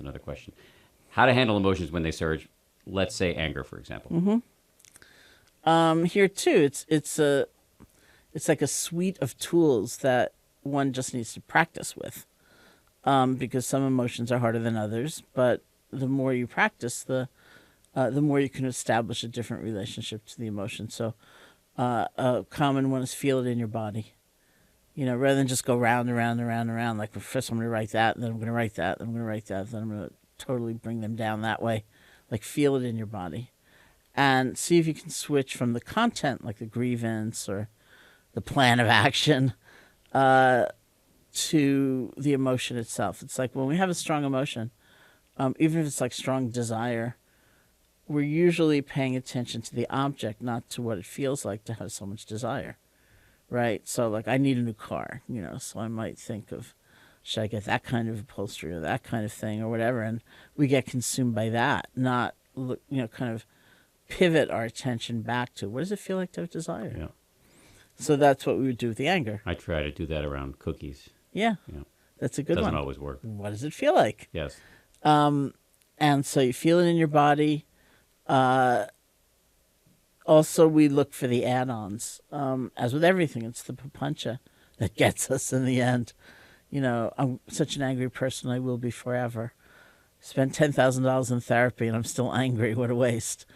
another question. How to handle emotions when they surge. Let's say anger, for example. Mm-hmm. Here too, it's like a suite of tools that one just needs to practice with, because some emotions are harder than others. But the more you practice, the more you can establish a different relationship to the emotion. So, a common one is feel it in your body. Rather than just go round and round and round and round. Like, first I'm going to write that, and then I'm going to write that, then I'm going to write that, then I'm going to totally bring them down that way. Like, feel it in your body. And see if you can switch from the content, like the grievance or the plan of action, to the emotion itself. It's like when we have a strong emotion, even if it's like strong desire, we're usually paying attention to the object, not to what it feels like to have so much desire, right? So, like, I need a new car, so I might think of, should I get that kind of upholstery or that kind of thing or whatever, and we get consumed by that, not, kind of pivot our attention back to what does it feel like to have desire. Yeah. So that's what we would do with the anger. I try to do that around cookies. Yeah. That's a good one. Doesn't always work. What does it feel like? Yes. And so you feel it in your body. Also, we look for the add-ons. As with everything, it's the papancha that gets us in the end. I'm such an angry person, I will be forever. Spent $10,000 in therapy and I'm still angry. What a waste.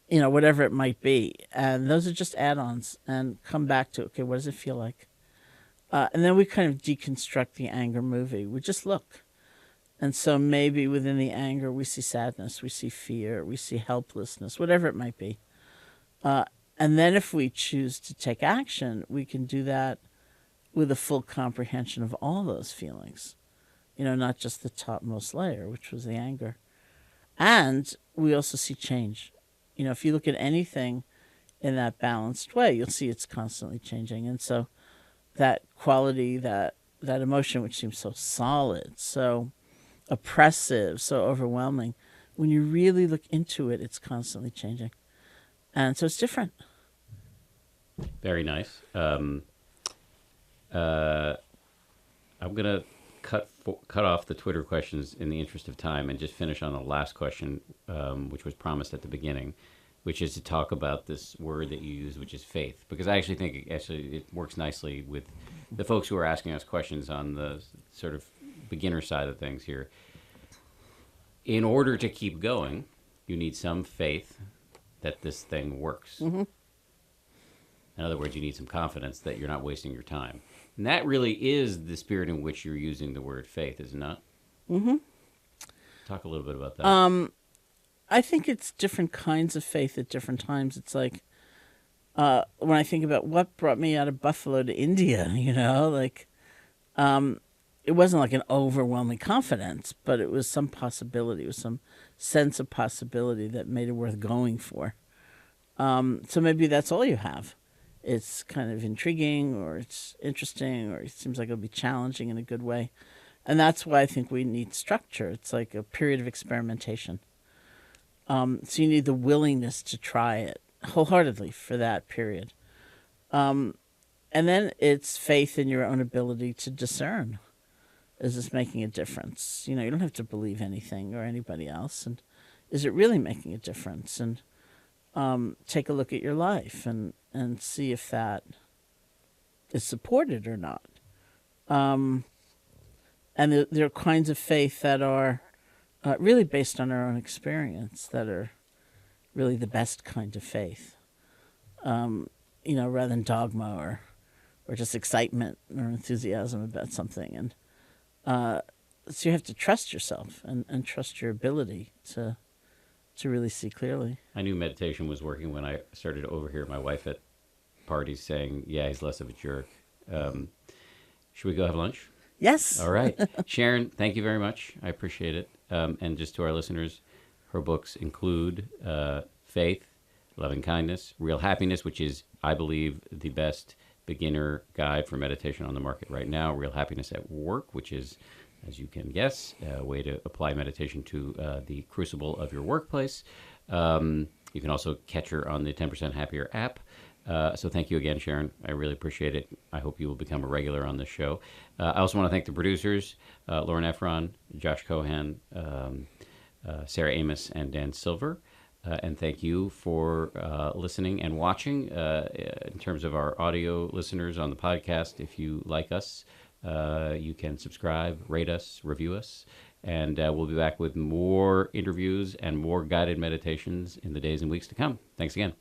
Whatever it might be. And those are just add-ons, and come back to, okay, what does it feel like? And then we kind of deconstruct the anger movie. We just look. And so maybe within the anger, we see sadness, we see fear, we see helplessness, whatever it might be. And then if we choose to take action, we can do that with a full comprehension of all those feelings. Not just the topmost layer, which was the anger. And we also see change. If you look at anything in that balanced way, you'll see it's constantly changing. And so that quality that that emotion which seems so solid, so oppressive, so overwhelming, when you really look into it, it's constantly changing. And so it's different. Very nice. I'm going to cut off the Twitter questions in the interest of time and just finish on the last question, which was promised at the beginning, which is to talk about this word that you use, which is faith. Because I actually think it works nicely with the folks who are asking us questions on the sort of beginner side of things here. In order to keep going, you need some faith that this thing works. Mm-hmm. In other words, you need some confidence that you're not wasting your time. And that really is the spirit in which you're using the word faith, is it not? Mm-hmm. Talk a little bit about that. I think it's different kinds of faith at different times. It's like when I think about what brought me out of Buffalo to India, it wasn't like an overwhelming confidence, but it was some possibility. It was some sense of possibility that made it worth going for. So maybe that's all you have. It's kind of intriguing, or it's interesting, or it seems like it'll be challenging in a good way. And that's why I think we need structure. It's like a period of experimentation. So you need the willingness to try it wholeheartedly for that period. And then it's faith in your own ability to discern. Is this making a difference? You don't have to believe anything or anybody else. And is it really making a difference? And take a look at your life and see if that is supported or not. And there are kinds of faith that are really based on our own experience, that are really the best kind of faith, rather than dogma or just excitement or enthusiasm about something. And so you have to trust yourself and trust your ability to really see clearly. I knew meditation was working when I started to overhear my wife at parties saying, yeah, he's less of a jerk. Should we go have lunch? Yes. All right. Sharon, thank you very much. I appreciate it. And just to our listeners, her books include Faith, Loving Kindness, Real Happiness, which is, I believe, the best beginner guide for meditation on the market right now. Real Happiness at Work, which is, as you can guess, a way to apply meditation to the crucible of your workplace. You can also catch her on the 10% Happier app. So thank you again, Sharon. I really appreciate it. I hope you will become a regular on this show. I also want to thank the producers, Lauren Efron, Josh Cohan, Sarah Amos, and Dan Silver. And thank you for listening and watching. In terms of our audio listeners on the podcast, if you like us, you can subscribe, rate us, review us. And we'll be back with more interviews and more guided meditations in the days and weeks to come. Thanks again.